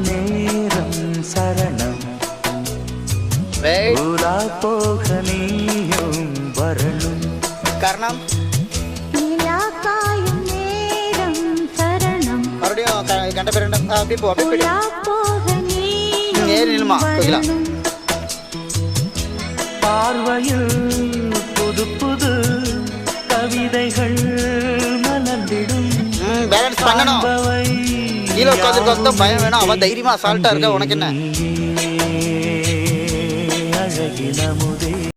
நேரம் சரணம் போக நீயும் வரணும் കാരണം மறுபடியும் கண்ட பேர் அப்படி போ நில்மா பார்வையில் புது புது கவிதைகள் மலர்ந்திடும் பேலன்ஸ் பண்ணணும் கீழே உட்காந்துருக்க பயம் வேணும் அவன் தைரியமா அசால்ட்டா இருக்க உனக்கு என்ன அழகினமுதே